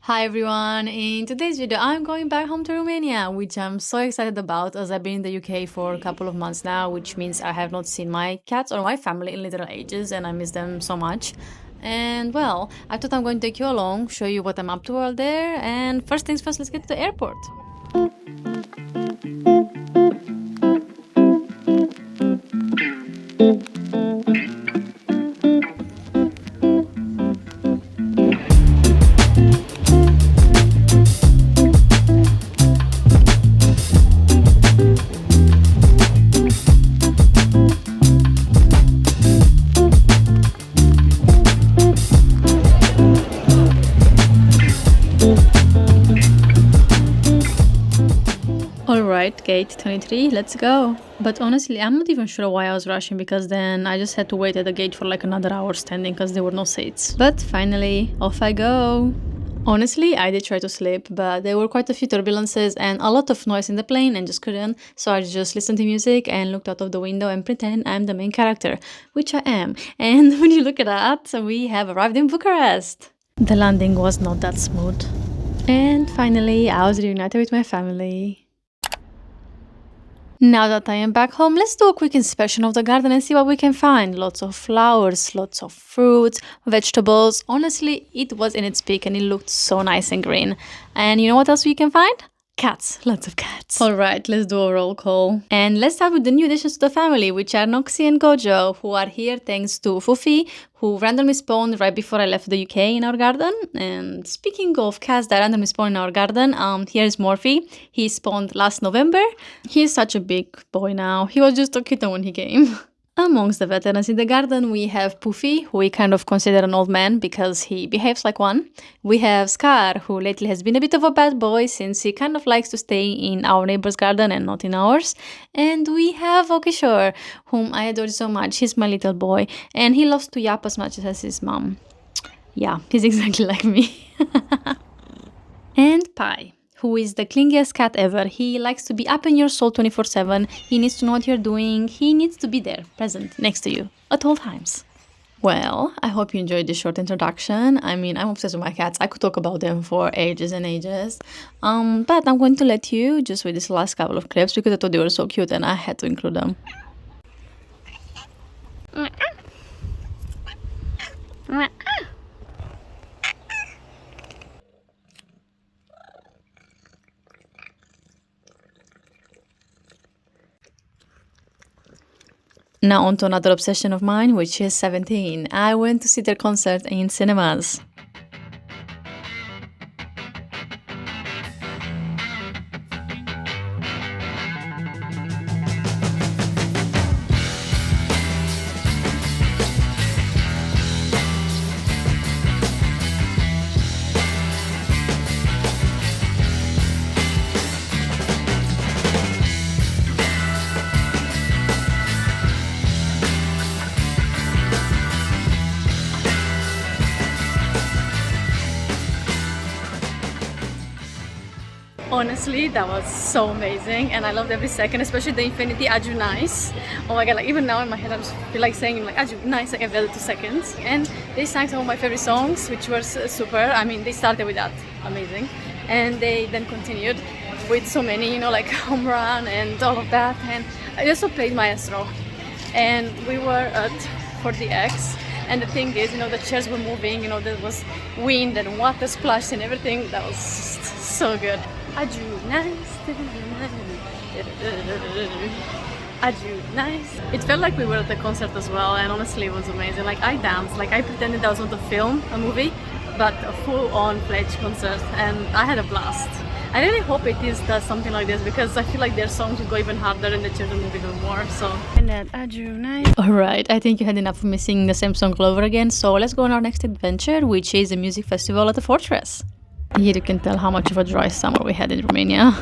Hi everyone, in today's video I'm going back home to Romania, which I'm so excited about as I've been in the UK for a couple of months now, which means I have not seen my cats or my family in literal ages and I miss them so much. And well, I thought I'm going to take you along, show you what I'm up to all there, and first things first, let's get to the airport. Alright, gate 23, let's go. But honestly, I'm not even sure why I was rushing, because then I just had to wait at the gate for like another hour standing because there were no seats. But finally, off I go. Honestly, I did try to sleep, but there were quite a few turbulences and a lot of noise in the plane and just couldn't. So I just listened to music and looked out of the window and pretend I'm the main character, which I am. And when you look at that, we have arrived in Bucharest. The landing was not that smooth. And finally, I was reunited with my family. Now that I am back home, let's do a quick inspection of the garden and see what we can find. Lots of flowers, lots of fruits, vegetables. Honestly, it was in its peak and it looked so nice and green. And you know what else we can find? Cats. Lots of cats. Alright, let's do a roll call. And let's start with the new additions to the family, which are Noxy and Gojo, who are here thanks to Fufi, who randomly spawned right before I left the UK in our garden. And speaking of cats that randomly spawned in our garden, here's Morphe. He spawned last November. He's such a big boy now. He was just a kitten when he came. Amongst the veterans in the garden, we have Puffy, who we kind of consider an old man because he behaves like one. We have Scar, who lately has been a bit of a bad boy since he kind of likes to stay in our neighbor's garden and not in ours. And we have Okishore, whom I adore so much. He's my little boy and he loves to yap as much as his mom. Yeah, he's exactly like me. And Pi, who is the clingiest cat ever. He likes to be up in your soul 24/7. He needs to know what you're doing. He needs to be there, present, next to you, at all times. Well, I hope you enjoyed this short introduction. I mean, I'm obsessed with my cats. I could talk about them for ages and ages. But I'm going to let you just with this last couple of clips because I thought they were so cute and I had to include them. Now on to another obsession of mine, which is 17. I went to see their concert in cinemas. Honestly, that was so amazing and I loved every second, especially the Infinity Aju Nice. Oh my god, like even now in my head I just feel like saying like Aju Nice like every 2 seconds. And they sang some of my favorite songs, which was super. I mean, they started with that, amazing. And they then continued with so many, you know, like Home Run and all of that. And I also played Maestro. And we were at 40X. And the thing is, you know, the chairs were moving, you know, there was wind and water splashed and everything. That was just so good. Aju nice. Aju nice. It felt like we were at the concert as well, and honestly it was amazing. Like I danced, like I pretended I was on the film, a movie, but a full-on fledged concert, and I had a blast. I really hope it is does something like this because I feel like their songs would go even harder and the children move even more. So and that Aju nice. Alright, I think you had enough of me singing the same song all over again, so let's go on our next adventure, which is a music festival at the fortress. Here you can tell how much of a dry summer we had in Romania.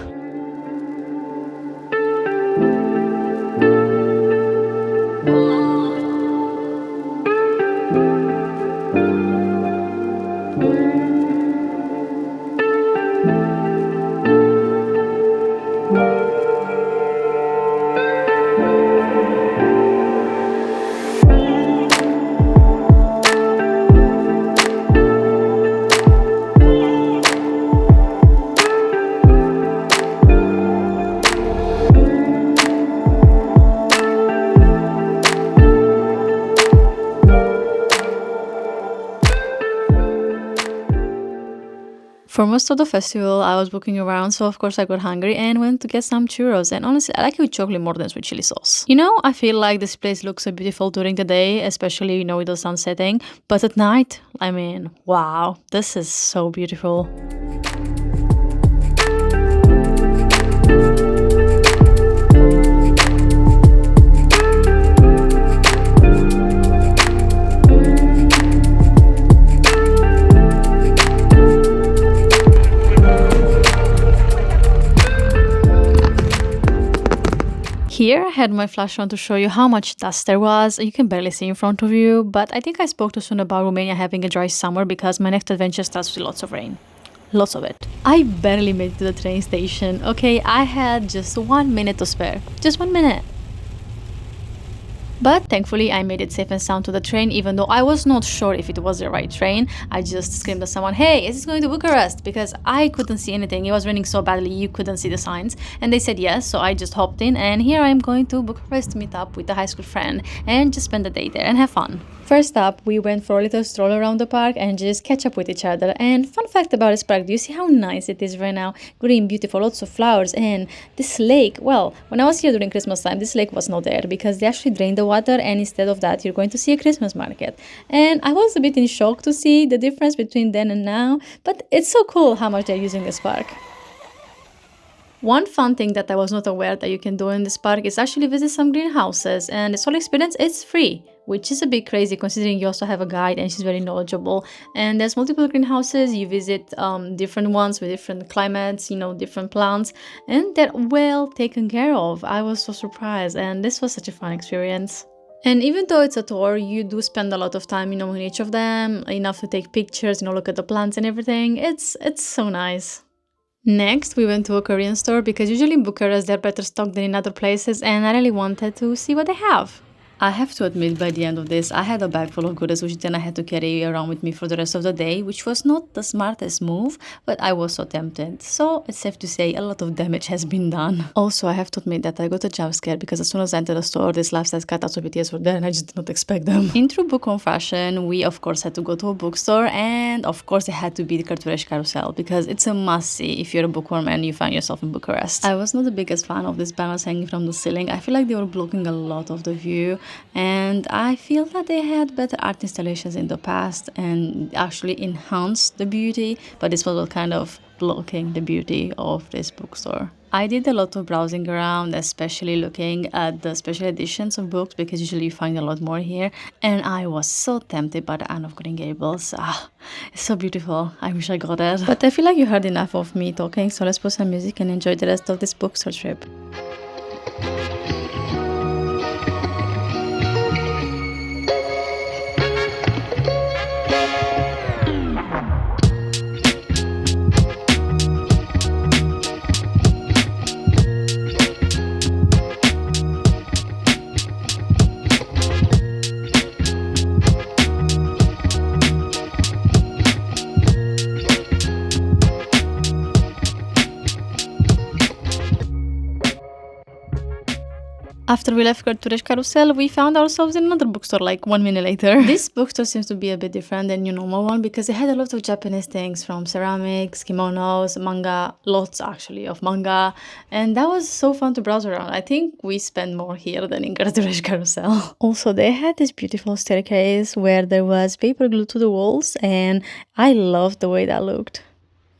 For most of the festival, I was walking around, so of course I got hungry and went to get some churros. And honestly, I like it with chocolate more than with chili sauce. You know, I feel like this place looks so beautiful during the day, especially, with the sun setting. But at night, I mean, wow, this is so beautiful. Here I had my flash on to show you how much dust there was. You can barely see in front of you, but I think I spoke too soon about Romania having a dry summer because my next adventure starts with lots of rain. Lots of it. I barely made it to the train station. Okay, I had just 1 minute to spare. Just 1 minute. But thankfully I made it safe and sound to the train, even though I was not sure if it was the right train. I just screamed at someone, "Hey, is this going to Bucharest?" Because I couldn't see anything. It was raining so badly you couldn't see the signs. And they said yes, so I just hopped in, and here I am going to Bucharest to meet up with a high school friend and just spend the day there and have fun. First up, we went for a little stroll around the park and just catch up with each other. And fun fact about this park, do you see how nice it is right now? Green, beautiful, lots of flowers, and this lake. Well, when I was here during Christmas time, this lake was not there because they actually drained the water, and instead of that, you're going to see a Christmas market. And I was a bit in shock to see the difference between then and now, but it's so cool how much they're using this park. One fun thing that I was not aware that you can do in this park is actually visit some greenhouses, and this whole experience is free, which is a bit crazy considering you also have a guide and she's very knowledgeable. And there's multiple greenhouses. You visit different ones with different climates, different plants, and they're well taken care of. I was so surprised, and this was such a fun experience. And even though it's a tour, you do spend a lot of time, in each of them, enough to take pictures, look at the plants and everything. It's so nice. Next, we went to a Korean store because usually in Bucharest they're better stocked than in other places, and I really wanted to see what they have. I have to admit, by the end of this, I had a bag full of goodies which then I had to carry around with me for the rest of the day, which was not the smartest move, but I was so tempted. So it's safe to say a lot of damage has been done. Also, I have to admit that I got a jump scare because as soon as I entered the store, these life-size cutouts of BTS were there and I just did not expect them. In true bookworm fashion, we of course had to go to a bookstore, and of course it had to be the Cărturești carusel because it's a must-see if you're a bookworm and you find yourself in Bucharest. I was not the biggest fan of these banners hanging from the ceiling. I feel like they were blocking a lot of the view. And I feel that they had better art installations in the past and actually enhanced the beauty, but this was kind of blocking the beauty of this bookstore. I did a lot of browsing around, especially looking at the special editions of books because usually you find a lot more here, and I was so tempted by the Anne of Green Gables. It's so beautiful. I wish I got it. But I feel like you heard enough of me talking, so let's put some music and enjoy the rest of this bookstore trip. After we left Cărturești Carousel, we found ourselves in another bookstore like 1 minute later. This bookstore seems to be a bit different than your normal one because it had a lot of Japanese things from ceramics, kimonos, manga, lots actually of manga, and that was so fun to browse around. I think we spent more here than in Cărturești Carousel. Also, they had this beautiful staircase where there was paper glued to the walls, and I loved the way that looked.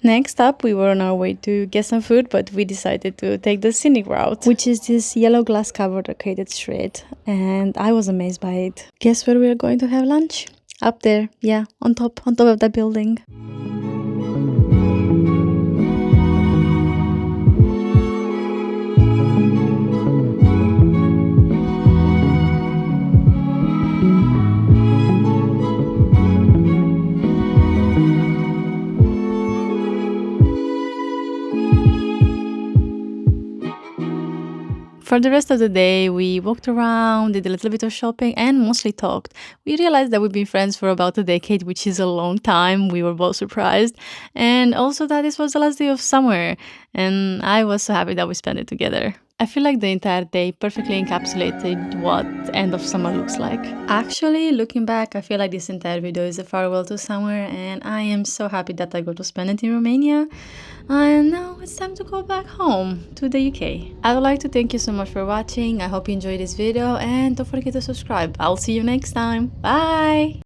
Next up, we were on our way to get some food, but we decided to take the scenic route, which is this yellow glass covered arcaded street, and I was amazed by it. Guess where we are going to have lunch? Up there, yeah, on top of that building. For the rest of the day, we walked around, did a little bit of shopping, and mostly talked. We realized that we've been friends for about a decade, which is a long time. We were both surprised. And also that this was the last day of summer. And I was so happy that we spent it together. I feel like the entire day perfectly encapsulated what end of summer looks like. Actually, looking back, I feel like this entire video is a farewell to summer, and I am so happy that I got to spend it in Romania. And now it's time to go back home to the UK. I would like to thank you so much for watching. I hope you enjoyed this video, and don't forget to subscribe. I'll see you next time. Bye!